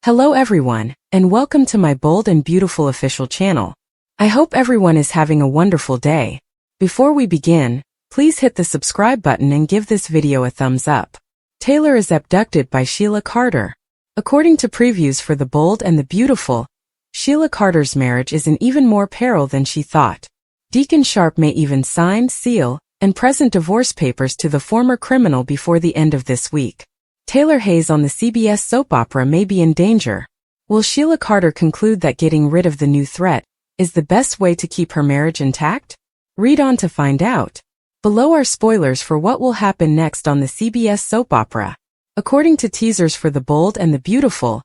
Hello everyone, and welcome to my bold and beautiful official channel. I hope everyone is having a wonderful day. Before we begin, please hit the subscribe button and give this video a thumbs up. Taylor is abducted by Sheila Carter. According to previews for The Bold and the Beautiful, Sheila Carter's marriage is in even more peril than she thought. Deacon Sharp may even sign, seal, and present divorce papers to the former criminal before the end of this week. Taylor Hayes on the CBS soap opera may be in danger. Will Sheila Carter conclude that getting rid of the new threat is the best way to keep her marriage intact? Read on to find out. Below are spoilers for what will happen next on the CBS soap opera. According to teasers for The Bold and the Beautiful,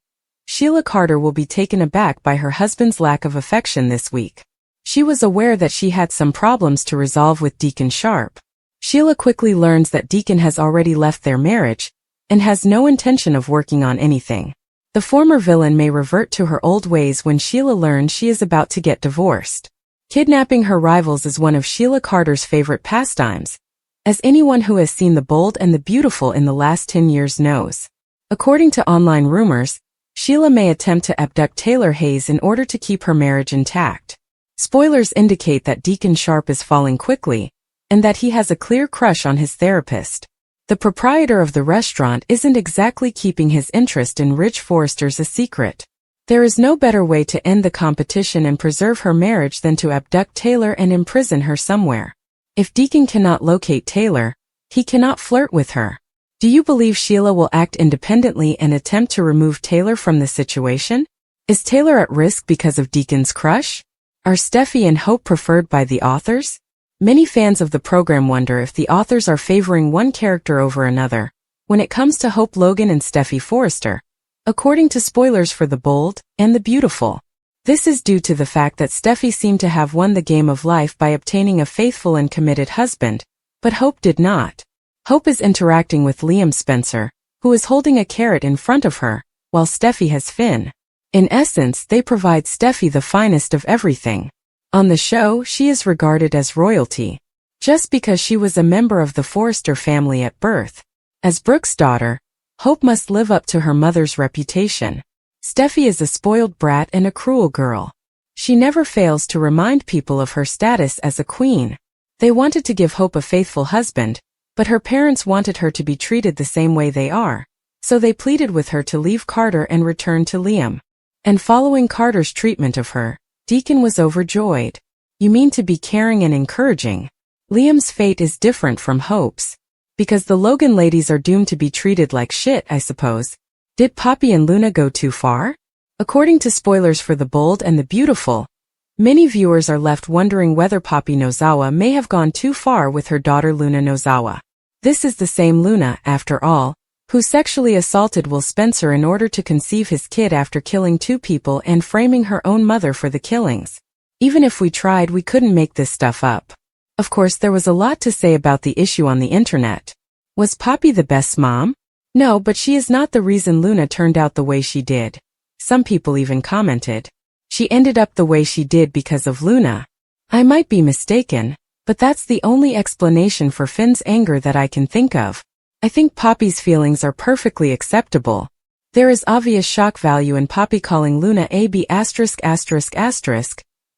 Sheila Carter will be taken aback by her husband's lack of affection this week. She was aware that she had some problems to resolve with Deacon Sharp. Sheila quickly learns that Deacon has already left their marriage and has no intention of working on anything. The former villain may revert to her old ways when Sheila learns she is about to get divorced. Kidnapping her rivals is one of Sheila Carter's favorite pastimes, as anyone who has seen The Bold and the Beautiful in the last 10 years knows. According to online rumors, Sheila may attempt to abduct Taylor Hayes in order to keep her marriage intact. Spoilers indicate that Deacon Sharp is falling quickly, and that he has a clear crush on his therapist. The proprietor of the restaurant isn't exactly keeping his interest in Ridge Forresters a secret. There is no better way to end the competition and preserve her marriage than to abduct Taylor and imprison her somewhere. If Deacon cannot locate Taylor, he cannot flirt with her. Do you believe Sheila will act independently and attempt to remove Taylor from the situation? Is Taylor at risk because of Deacon's crush? Are Steffi and Hope preferred by the authors? Many fans of the program wonder if the authors are favoring one character over another when it comes to Hope Logan and Steffi Forrester, according to spoilers for The Bold and the Beautiful. This is due to the fact that Steffi seemed to have won the game of life by obtaining a faithful and committed husband, but Hope did not. Hope is interacting with Liam Spencer, who is holding a carrot in front of her, while Steffi has Finn. In essence, they provide Steffi the finest of everything. On the show, she is regarded as royalty, just because she was a member of the Forrester family at birth. As Brooke's daughter, Hope must live up to her mother's reputation. Steffi is a spoiled brat and a cruel girl. She never fails to remind people of her status as a queen. They wanted to give Hope a faithful husband, but her parents wanted her to be treated the same way they are, so they pleaded with her to leave Carter and return to Liam. And following Carter's treatment of her, Deacon was overjoyed. You mean to be caring and encouraging? Liam's fate is different from Hope's. Because the Logan ladies are doomed to be treated like shit, I suppose. Did Poppy and Luna go too far? According to spoilers for The Bold and the Beautiful, many viewers are left wondering whether Poppy Nozawa may have gone too far with her daughter Luna Nozawa. This is the same Luna, after all, who sexually assaulted Will Spencer in order to conceive his kid after killing 2 people and framing her own mother for the killings. Even if we tried, we couldn't make this stuff up. Of course, there was a lot to say about the issue on the internet. Was Poppy the best mom? No, but she is not the reason Luna turned out the way she did. Some people even commented, she ended up the way she did because of Luna. I might be mistaken, but that's the only explanation for Finn's anger that I can think of. I think Poppy's feelings are perfectly acceptable. There is obvious shock value in Poppy calling Luna a b******,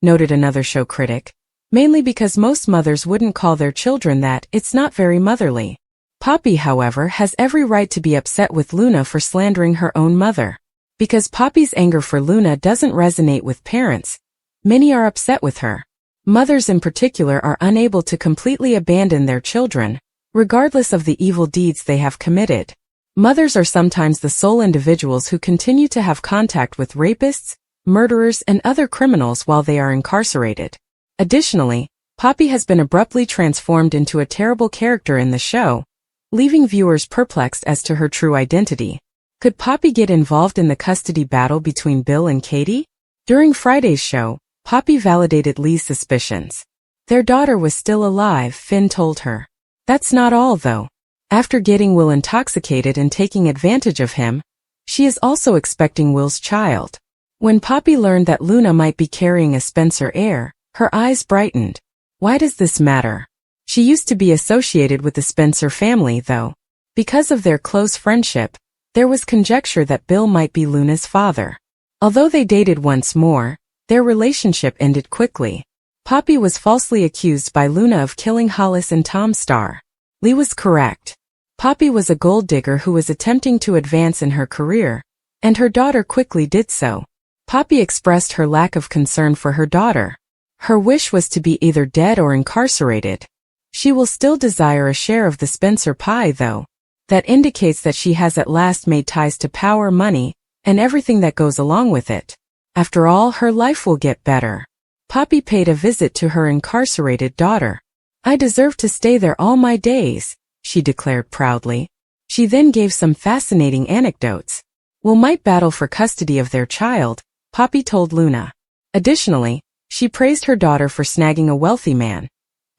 noted another show critic. Mainly because most mothers wouldn't call their children that. It's not very motherly. Poppy, however, has every right to be upset with Luna for slandering her own mother. Because Poppy's anger for Luna doesn't resonate with parents, many are upset with her. Mothers in particular are unable to completely abandon their children, regardless of the evil deeds they have committed. Mothers are sometimes the sole individuals who continue to have contact with rapists, murderers, and other criminals while they are incarcerated. Additionally, Poppy has been abruptly transformed into a terrible character in the show, leaving viewers perplexed as to her true identity. Could Poppy get involved in the custody battle between Bill and Katie? During Friday's show, Poppy validated Lee's suspicions. Their daughter was still alive, Finn told her. That's not all, though. After getting Will intoxicated and taking advantage of him, she is also expecting Will's child. When Poppy learned that Luna might be carrying a Spencer heir, her eyes brightened. Why does this matter? She used to be associated with the Spencer family, though. Because of their close friendship, There was conjecture that Bill might be Luna's father. Although they dated once more, their relationship ended quickly. Poppy was falsely accused by Luna of killing Hollis and Tom Starr. Lee was correct. Poppy was a gold digger who was attempting to advance in her career, and her daughter quickly did so. Poppy expressed her lack of concern for her daughter. Her wish was to be either dead or incarcerated. She will still desire a share of the Spencer pie, though. That indicates that she has at last made ties to power, money, and everything that goes along with it. After all, her life will get better. Poppy paid a visit to her incarcerated daughter. "I deserve to stay there all my days," she declared proudly. She then gave some fascinating anecdotes. "Will might battle for custody of their child," Poppy told Luna. Additionally, she praised her daughter for snagging a wealthy man,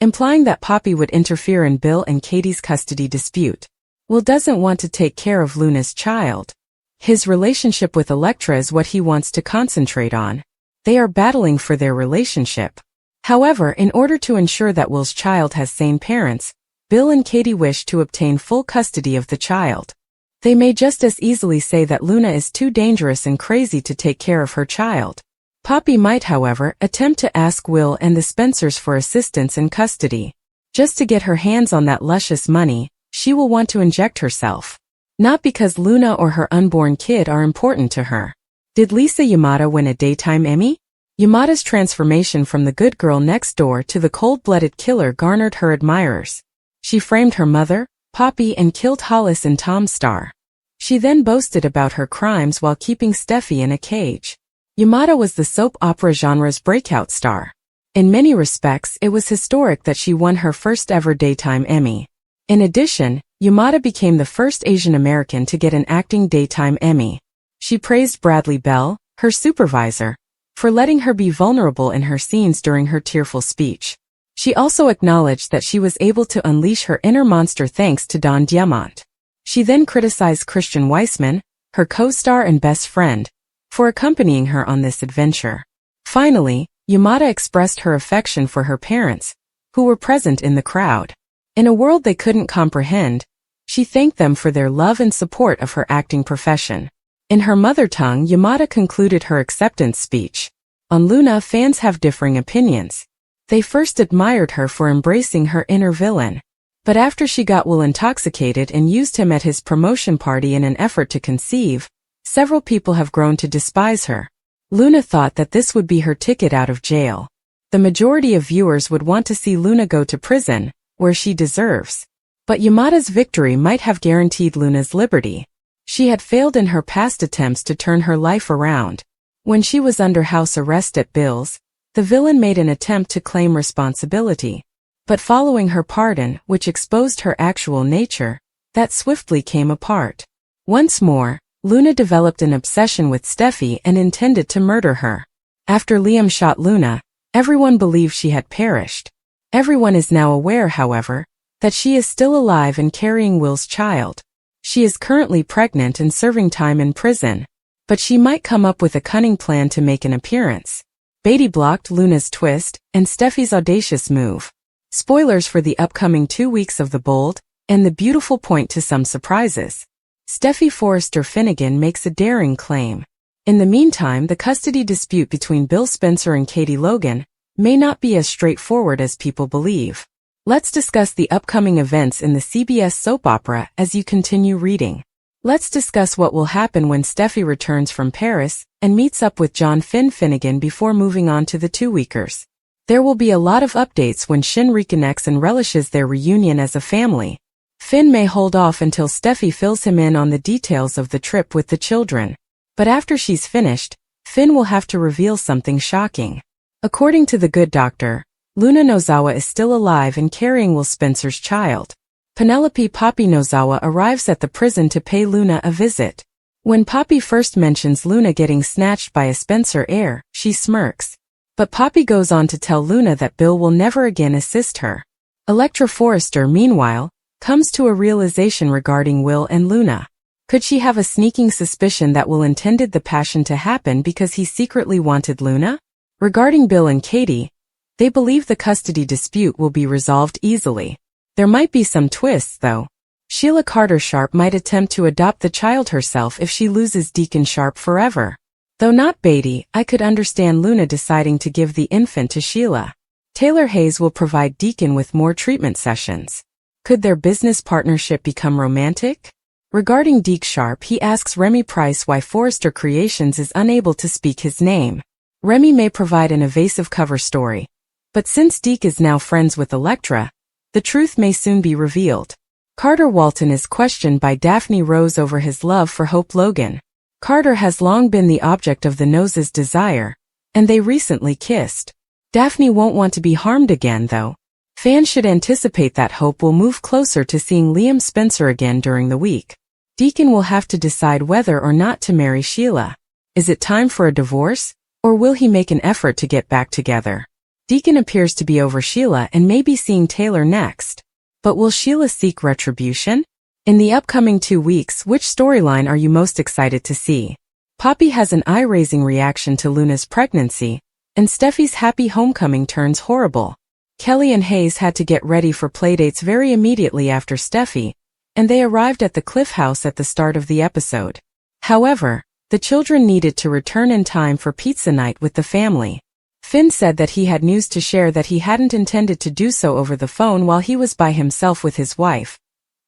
implying that Poppy would interfere in Bill and Katie's custody dispute. Will doesn't want to take care of Luna's child. His relationship with Elektra is what he wants to concentrate on. They are battling for their relationship. However, in order to ensure that Will's child has sane parents, Bill and Katie wish to obtain full custody of the child. They may just as easily say that Luna is too dangerous and crazy to take care of her child. Poppy might, however, attempt to ask Will and the Spencers for assistance in custody. Just to get her hands on that luscious money, she will want to inject herself. Not because Luna or her unborn kid are important to her. Did Lisa Yamada win a Daytime Emmy? Yamada's transformation from the good girl next door to the cold-blooded killer garnered her admirers. She framed her mother, Poppy, and killed Hollis and Tom Starr. She then boasted about her crimes while keeping Steffi in a cage. Yamada was the soap opera genre's breakout star. In many respects, it was historic that she won her first ever Daytime Emmy. In addition, Yamada became the first Asian American to get an acting Daytime Emmy. She praised Bradley Bell, her supervisor, for letting her be vulnerable in her scenes during her tearful speech. She also acknowledged that she was able to unleash her inner monster thanks to Don Diamant. She then criticized Christian Weissman, her co-star and best friend, for accompanying her on this adventure. Finally, Yamada expressed her affection for her parents, who were present in the crowd. In a world they couldn't comprehend, she thanked them for their love and support of her acting profession. In her mother tongue, Yamada concluded her acceptance speech. On Luna, fans have differing opinions. They first admired her for embracing her inner villain. But after she got Will intoxicated and used him at his promotion party in an effort to conceive, several people have grown to despise her. Luna thought that this would be her ticket out of jail. The majority of viewers would want to see Luna go to prison, where she deserves. But Yamada's victory might have guaranteed Luna's liberty. She had failed in her past attempts to turn her life around. When she was under house arrest at Bill's, the villain made an attempt to claim responsibility. But following her pardon, which exposed her actual nature, that swiftly came apart. Once more, Luna developed an obsession with Steffi and intended to murder her. After Liam shot Luna, everyone believed she had perished. Everyone is now aware, however, that she is still alive and carrying Will's child. She is currently pregnant and serving time in prison, but she might come up with a cunning plan to make an appearance. Beatty blocked Luna's twist and Steffi's audacious move. Spoilers for the upcoming 2 weeks of The Bold and the Beautiful point to some surprises. Steffi Forrester Finnegan makes a daring claim. In the meantime, the custody dispute between Bill Spencer and Katie Logan may not be as straightforward as people believe. Let's discuss the upcoming events in the CBS soap opera as you continue reading. Let's discuss what will happen when Steffi returns from Paris and meets up with John Finnegan before moving on to the 2-weekers. There will be a lot of updates when Shin reconnects and relishes their reunion as a family. Finn may hold off until Steffi fills him in on the details of the trip with the children. But after she's finished, Finn will have to reveal something shocking. According to the Good Doctor, Luna Nozawa is still alive and carrying Will Spencer's child. Penelope Poppy Nozawa arrives at the prison to pay Luna a visit. When Poppy first mentions Luna getting snatched by a Spencer heir, she smirks. But Poppy goes on to tell Luna that Bill will never again assist her. Elektra Forrester, meanwhile, comes to a realization regarding Will and Luna. Could she have a sneaking suspicion that Will intended the passion to happen because he secretly wanted Luna? Regarding Bill and Katie, they believe the custody dispute will be resolved easily. There might be some twists, though. Sheila Carter Sharp might attempt to adopt the child herself if she loses Deacon Sharp forever. Though not Beatty, I could understand Luna deciding to give the infant to Sheila. Taylor Hayes will provide Deacon with more treatment sessions. Could their business partnership become romantic? Regarding Deke Sharp, he asks Remy Price why Forrester Creations is unable to speak his name. Remy may provide an evasive cover story. But since Deke is now friends with Elektra, the truth may soon be revealed. Carter Walton is questioned by Daphne Rose over his love for Hope Logan. Carter has long been the object of the Nose's desire, and they recently kissed. Daphne won't want to be harmed again though. Fans should anticipate that Hope will move closer to seeing Liam Spencer again during the week. Deacon will have to decide whether or not to marry Sheila. Is it time for a divorce, or will he make an effort to get back together? Deacon appears to be over Sheila and may be seeing Taylor next. But will Sheila seek retribution? In the upcoming 2 weeks, which storyline are you most excited to see? Poppy has an eye-raising reaction to Luna's pregnancy, and Steffi's happy homecoming turns horrible. Kelly and Hayes had to get ready for playdates very immediately after Steffi, and they arrived at the Cliff House at the start of the episode. However, the children needed to return in time for pizza night with the family. Finn said that he had news to share that he hadn't intended to do so over the phone while he was by himself with his wife.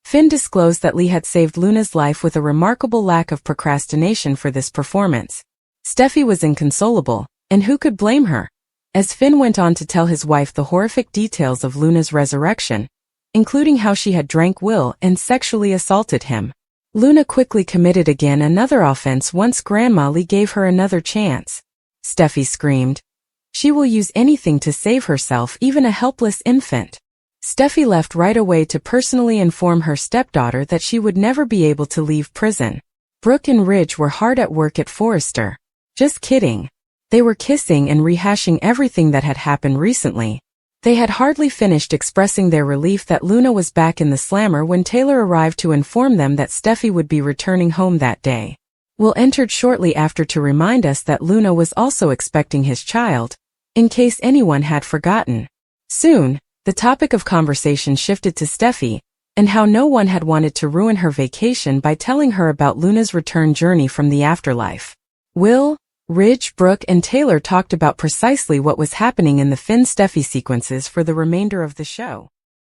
Finn disclosed that Lee had saved Luna's life with a remarkable lack of procrastination for this performance. Steffi was inconsolable, and who could blame her? As Finn went on to tell his wife the horrific details of Luna's resurrection, including how she had drank Will and sexually assaulted him. Luna quickly committed again another offense once Grandma Lee gave her another chance. Steffi screamed. She will use anything to save herself, even a helpless infant. Steffi left right away to personally inform her stepdaughter that she would never be able to leave prison. Brooke and Ridge were hard at work at Forrester. Just kidding. They were kissing and rehashing everything that had happened recently. They had hardly finished expressing their relief that Luna was back in the slammer when Taylor arrived to inform them that Steffi would be returning home that day. Will entered shortly after to remind us that Luna was also expecting his child, in case anyone had forgotten. Soon, the topic of conversation shifted to Steffi, and how no one had wanted to ruin her vacation by telling her about Luna's return journey from the afterlife. Will, Ridge, Brooke, and Taylor talked about precisely what was happening in the Finn-Steffi sequences for the remainder of the show.